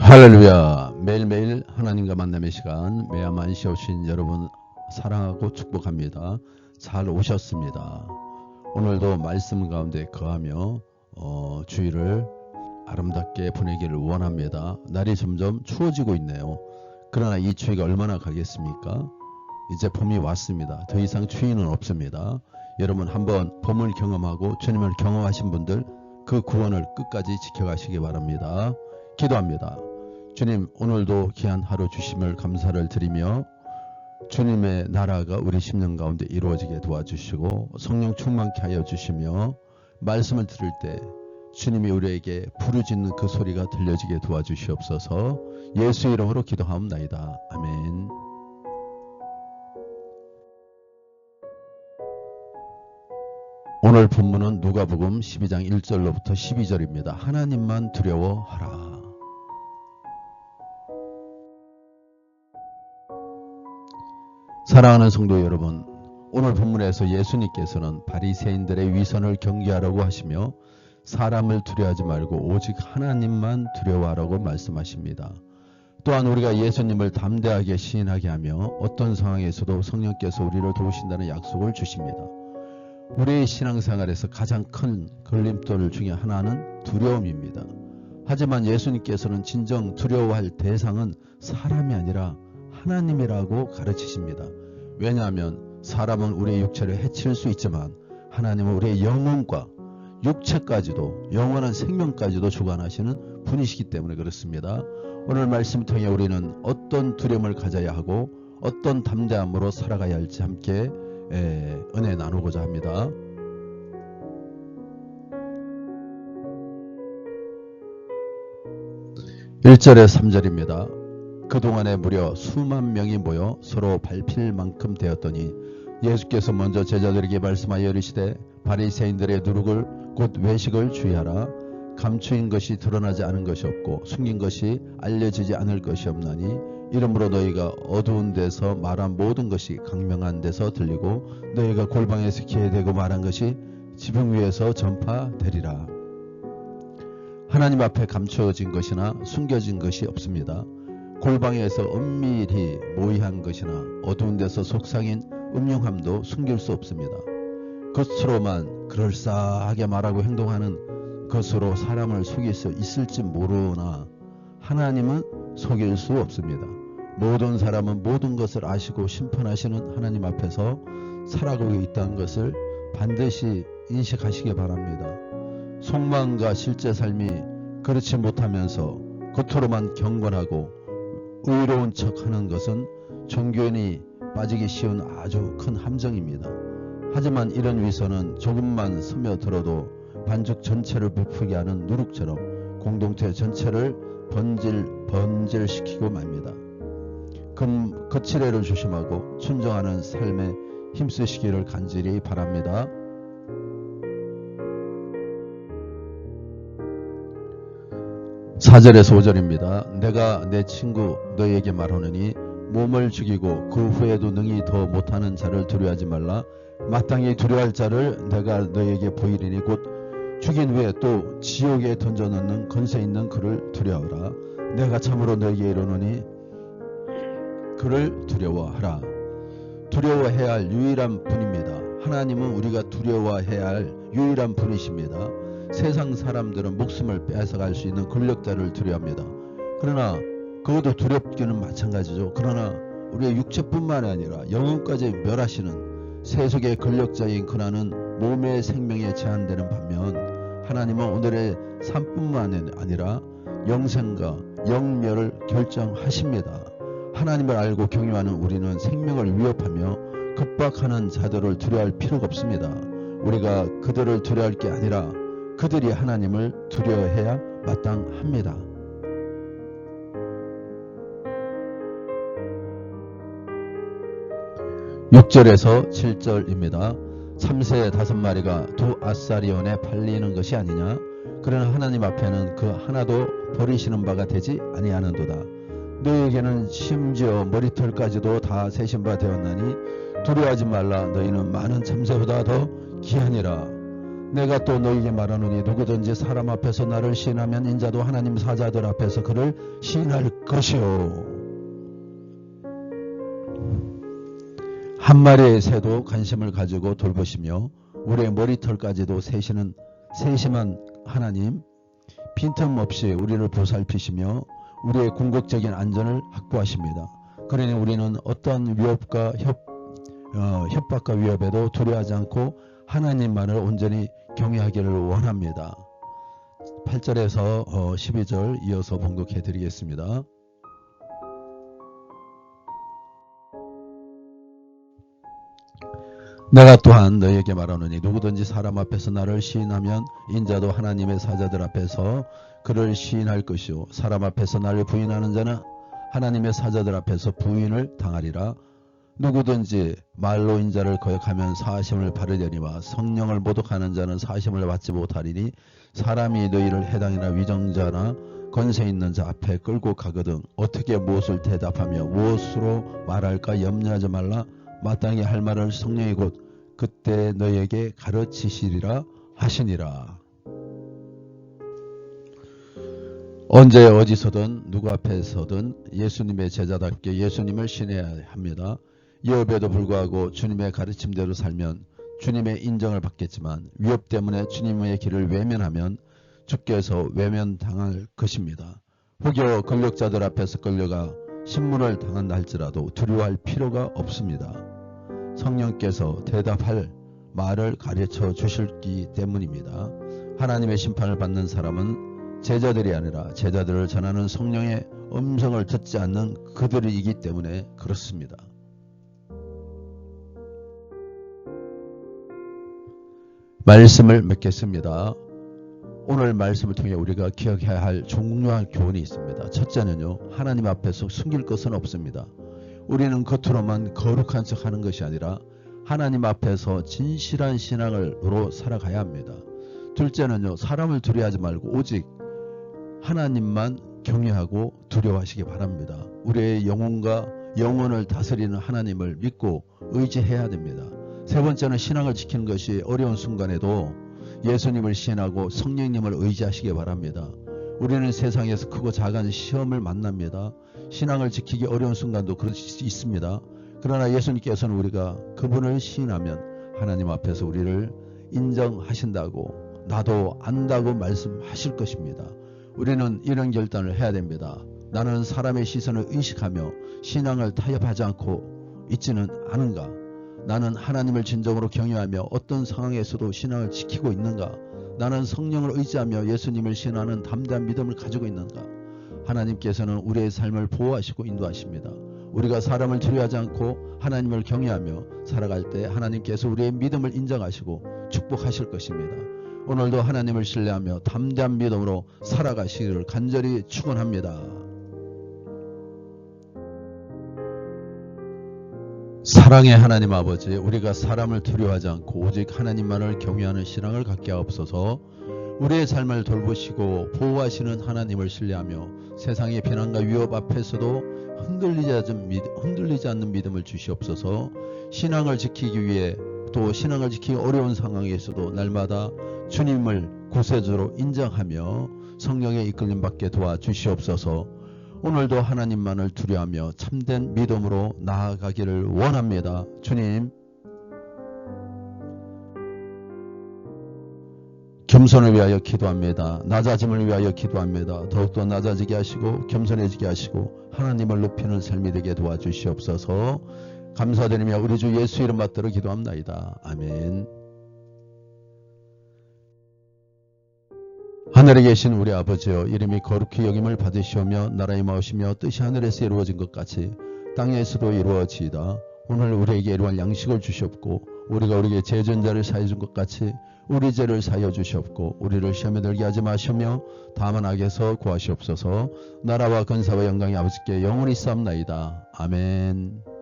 할렐루야. 매일매일 하나님과 만남의 시간, 매야만시 오신 여러분 사랑하고 축복합니다. 잘 오셨습니다. 오늘도 말씀 가운데 거하며 주일을 아름답게 보내기를 원합니다. 날이 점점 추워지고 있네요. 그러나 이 추위가 얼마나 가겠습니까? 이제 봄이 왔습니다. 더 이상 추위는 없습니다. 여러분 한번 봄을 경험하고 주님을 경험하신 분들 그 구원을 끝까지 지켜가시기 바랍니다. 기도합니다. 주님, 오늘도 귀한 하루 주심을 감사를 드리며 주님의 나라가 우리 심령 가운데 이루어지게 도와주시고 성령 충만케 하여 주시며 말씀을 들을 때 주님이 우리에게 부르짖는 그 소리가 들려지게 도와주시옵소서. 예수 이름으로 기도하옵나이다. 아멘. 오늘 본문은 누가복음 12장 1절로부터 12절입니다. 하나님만 두려워하라. 사랑하는 성도 여러분, 오늘 본문에서 예수님께서는 바리새인들의 위선을 경계하라고 하시며 사람을 두려워하지 말고 오직 하나님만 두려워하라고 말씀하십니다. 또한 우리가 예수님을 담대하게 시인하게 하며 어떤 상황에서도 성령께서 우리를 도우신다는 약속을 주십니다. 우리의 신앙생활에서 가장 큰 걸림돌 중에 하나는 두려움입니다. 하지만 예수님께서는 진정 두려워할 대상은 사람이 아니라 하나님이라고 가르치십니다. 왜냐하면 사람은 우리의 육체를 해칠 수 있지만 하나님은 우리의 영혼과 육체까지도 영원한 생명까지도 주관하시는 분이시기 때문에 그렇습니다. 오늘 말씀을 통해 우리는 어떤 두려움을 가져야 하고 어떤 담대함으로 살아가야 할지 함께 은혜 나누고자 합니다. 1절에 3절입니다. 그동안에 무려 수만 명이 모여 서로 밟힐 만큼 되었더니 예수께서 먼저 제자들에게 말씀하여 이르시되 바리새인들의 누룩을 곧 외식을 주의하라. 감추인 것이 드러나지 않은 것이 없고 숨긴 것이 알려지지 않을 것이 없나니 이러므로 너희가 어두운 데서 말한 모든 것이 강명한 데서 들리고 너희가 골방에서 귀에 대고 말한 것이 지붕 위에서 전파되리라. 하나님 앞에 감추어진 것이나 숨겨진 것이 없습니다. 골방에서 은밀히 모의한 것이나 어두운 데서 속삭인 음흉함도 숨길 수 없습니다. 겉으로만 그럴싸하게 말하고 행동하는 것으로 사람을 속일 수 있을지 모르나 하나님은 속일 수 없습니다. 모든 사람은 모든 것을 아시고 심판하시는 하나님 앞에서 살아가고 있다는 것을 반드시 인식하시기 바랍니다. 속마음과 실제 삶이 그렇지 못하면서 겉으로만 경건하고 의로운 척하는 것은 종교인이 빠지기 쉬운 아주 큰 함정입니다. 하지만 이런 위선은 조금만 스며들어도 반죽 전체를 부풀게 하는 누룩처럼 공동체 전체를 번질시키고 맙니다. 거칠애를 조심하고 순종하는 삶에 힘쓰시기를 간절히 바랍니다. 4절에서 5절입니다. 내가 내 친구 너희에게 말하느니 몸을 죽이고 그 후에도 능히 더 못하는 자를 두려워하지 말라. 마땅히 두려워할 자를 내가 너희에게 보이리니 곧 죽인 후에 또 지옥에 던져넣는 권세 있는 그를 두려워하라. 내가 참으로 너희에게 이르노니 그를 두려워하라. 두려워해야 할 유일한 분입니다. 하나님은 우리가 두려워해야 할 유일한 분이십니다. 세상 사람들은 목숨을 뺏어갈 수 있는 권력자를 두려워합니다. 그러나 그것도 두렵기는 마찬가지죠. 그러나 우리의 육체뿐만 아니라 영혼까지 멸하시는 세속의 권력자인 그나는 몸의 생명에 제한되는 반면 하나님은 오늘의 삶뿐만 아니라 영생과 영멸을 결정하십니다. 하나님을 알고 경외하는 우리는 생명을 위협하며 급박하는 자들을 두려워할 필요가 없습니다. 우리가 그들을 두려워할 게 아니라 그들이 하나님을 두려워해야 마땅합니다. 6절에서 7절입니다. 참새 5마리가 2아사리온에 팔리는 것이 아니냐? 그러나 하나님 앞에는 그 하나도 버리시는 바가 되지 아니하는도다. 너희에게는 심지어 머리털까지도 다 세신 바 되었나니 두려워하지 말라. 너희는 많은 참새보다 더 귀하니라. 내가 또 너희에게 말하노니 누구든지 사람 앞에서 나를 시인하면 인자도 하나님 사자들 앞에서 그를 시인할 것이요. 한 마리의 새도 관심을 가지고 돌보시며 우리의 머리털까지도 세심한 하나님, 빈틈없이 우리를 보살피시며 우리의 궁극적인 안전을 확보하십니다. 그러니 우리는 어떤 위협과 협박과 위협에도 두려워하지 않고 하나님만을 온전히 경외하기를 원합니다. 8절에서 12절 이어서 봉독해 드리겠습니다. 내가 또한 너희에게 말하노니 누구든지 사람 앞에서 나를 시인하면 인자도 하나님의 사자들 앞에서 그를 시인할 것이요 사람 앞에서 나를 부인하는 자는 하나님의 사자들 앞에서 부인을 당하리라. 누구든지 말로 인자를 거역하면 사심을 받으려니와 성령을 모독하는 자는 사심을 받지 못하리니 사람이 너희를 해당이나 위정자나 권세 있는 자 앞에 끌고 가거든 어떻게 무엇을 대답하며 무엇으로 말할까 염려하지 말라. 마땅히 할 말을 성령이 곧 그때 너희에게 가르치시리라 하시니라. 언제 어디서든 누구 앞에서든 예수님의 제자답게 예수님을 신뢰해야 합니다. 위협에도 불구하고 주님의 가르침대로 살면 주님의 인정을 받겠지만 위협 때문에 주님의 길을 외면하면 주께서 외면당할 것입니다. 혹여 권력자들 앞에서 끌려가 신문을 당한다 할지라도 두려워할 필요가 없습니다. 성령께서 대답할 말을 가르쳐 주실기 때문입니다. 하나님의 심판을 받는 사람은 제자들이 아니라 제자들을 전하는 성령의 음성을 듣지 않는 그들이기 때문에 그렇습니다. 말씀을 맺겠습니다. 오늘 말씀을 통해 우리가 기억해야 할 중요한 교훈이 있습니다. 첫째는요, 하나님 앞에서 숨길 것은 없습니다. 우리는 겉으로만 거룩한 척 하는 것이 아니라 하나님 앞에서 진실한 신앙으로 살아가야 합니다. 둘째는요, 사람을 두려워하지 말고 오직 하나님만 경외하고 두려워하시기 바랍니다. 우리의 영혼과 영혼을 다스리는 하나님을 믿고 의지해야 됩니다. 세 번째는 신앙을 지키는 것이 어려운 순간에도 예수님을 신하고 성령님을 의지하시기 바랍니다. 우리는 세상에서 크고 작은 시험을 만납니다. 신앙을 지키기 어려운 순간도 그럴 수 있습니다. 그러나 예수님께서는 우리가 그분을 시인하면 하나님 앞에서 우리를 인정하신다고 나도 안다고 말씀하실 것입니다. 우리는 이런 결단을 해야 됩니다. 나는 사람의 시선을 의식하며 신앙을 타협하지 않고 있지는 않은가? 나는 하나님을 진정으로 경외하며 어떤 상황에서도 신앙을 지키고 있는가? 나는 성령을 의지하며 예수님을 신하는 담대한 믿음을 가지고 있는가? 하나님께서는 우리의 삶을 보호하시고 인도하십니다. 우리가 사람을 두려워하지 않고 하나님을 경외하며 살아갈 때 하나님께서 우리의 믿음을 인정하시고 축복하실 것입니다. 오늘도 하나님을 신뢰하며 담대한 믿음으로 살아가시기를 간절히 축원합니다. 사랑의 하나님 아버지, 우리가 사람을 두려워하지 않고 오직 하나님만을 경외하는 신앙을 갖게 하옵소서. 우리의 삶을 돌보시고 보호하시는 하나님을 신뢰하며 세상의 비난과 위협 앞에서도 흔들리지 않는 믿음을 주시옵소서. 신앙을 지키기 위해 또 신앙을 지키기 어려운 상황에서도 날마다 주님을 구세주로 인정하며 성령의 이끌림 받게 도와주시옵소서. 오늘도 하나님만을 두려워하며 참된 믿음으로 나아가기를 원합니다. 주님, 겸손을 위하여 기도합니다. 낮아짐을 위하여 기도합니다. 더욱더 낮아지게 하시고 겸손해지게 하시고 하나님을 높이는 삶이 되게 도와주시옵소서. 감사드리며 우리 주 예수 이름 받들어 기도합나이다. 아멘. 하늘에 계신 우리 아버지여, 이름이 거룩히 여김을 받으시오며 나라의 마으시며 뜻이 하늘에서 이루어진 것 같이 땅에서도 이루어지이다. 오늘 우리에게 이러한 양식을 주시옵고 우리가 우리에게 죄전자를 사해 준 것 같이 우리 죄를 사하여 주시옵고 우리를 시험에 들게 하지 마시며 다만 악에서 구하시옵소서. 나라와 권세와 영광이 아버지께 영원히 쌓옵나이다. 아멘.